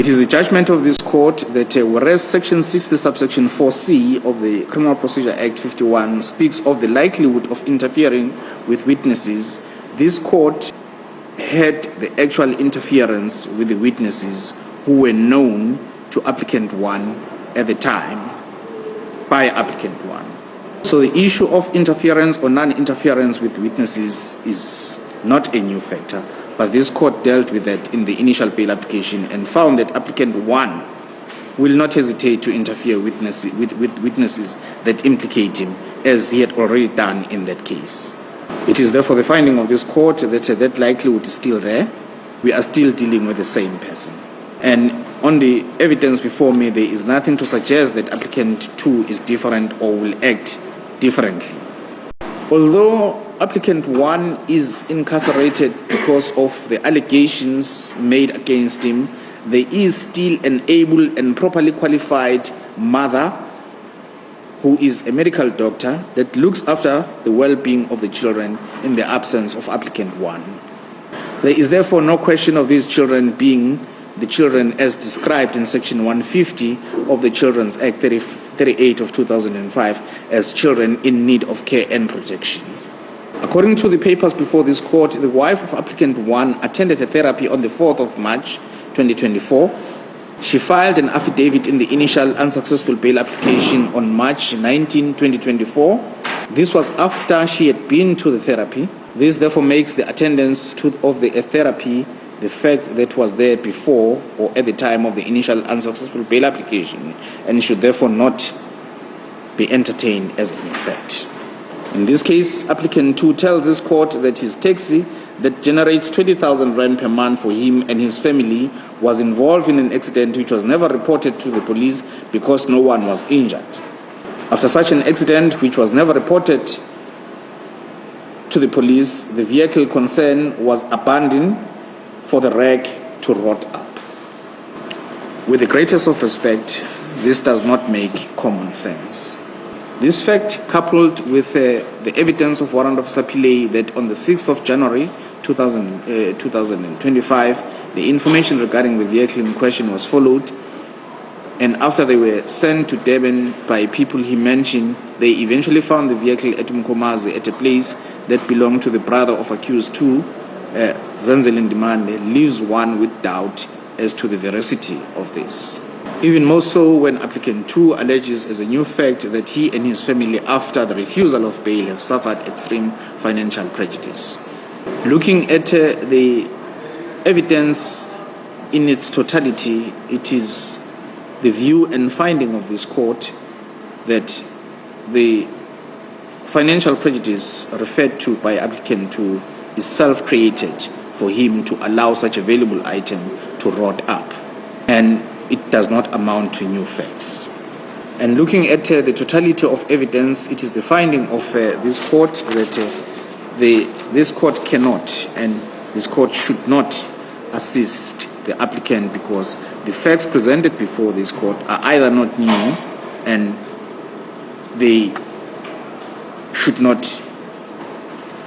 It is the judgment of this court that whereas Section 60, subsection 4C of the Criminal Procedure Act 51 speaks of the likelihood of interfering with witnesses, this court had the actual interference with the witnesses who were known to applicant 1 at the time by applicant 1. So the issue of interference or non-interference with witnesses is not a new factor, but this court dealt with that in the initial bail application and found that applicant 1 will not hesitate to interfere with witnesses that implicate him, as he had already done in that case. It is therefore the finding of this court that that likelihood is still there. We are still dealing with the same person. And on the evidence before me, there is nothing to suggest that applicant 2 is different or will act differently. Although applicant 1 is incarcerated because of the allegations made against him, there is still an able and properly qualified mother who is a medical doctor that looks after the well-being of the children in the absence of applicant 1. There is therefore no question of these children being the children as described in Section 150 of the Children's Act 38 of 2005 as children in need of care and protection. According to the papers before this court, the wife of applicant 1 attended a therapy on the 4th of March 2024. She filed an affidavit in the initial unsuccessful bail application on March 19, 2024. This was after she had been to the therapy. This therefore makes the attendance of the therapy the fact that was there before or at the time of the initial unsuccessful bail application, and should therefore not be entertained as a new fact. In this case, applicant 2 tells this court that his taxi that generates 20,000 rand per month for him and his family was involved in an accident which was never reported to the police because no one was injured. After such an accident, which was never reported to the police, the vehicle concerned was abandoned for the wreck to rot up. With the greatest of respect, this does not make common sense. This fact, coupled with the evidence of Warrant Officer Pillay that on the 6th of January 2025, the information regarding the vehicle in question was followed, and after they were sent to Durban by people he mentioned, they eventually found the vehicle at Mkomazi at a place that belonged to the brother of accused 2, Zanzelin Demande, leaves one with doubt as to the veracity of this. Even more so when applicant 2 alleges as a new fact that he and his family, after the refusal of bail, have suffered extreme financial prejudice. Looking at the evidence in its totality, it is the view and finding of this court that the financial prejudice referred to by applicant 2 is self-created for him to allow such a valuable item to rot up, and it does not amount to new facts. And looking at the totality of evidence, it is the finding of this court that this court cannot and this court should not assist the applicant because the facts presented before this court are either not new and they should not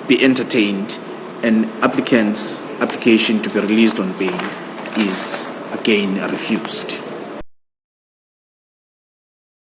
be entertained, and applicant's application to be released on bail is again refused.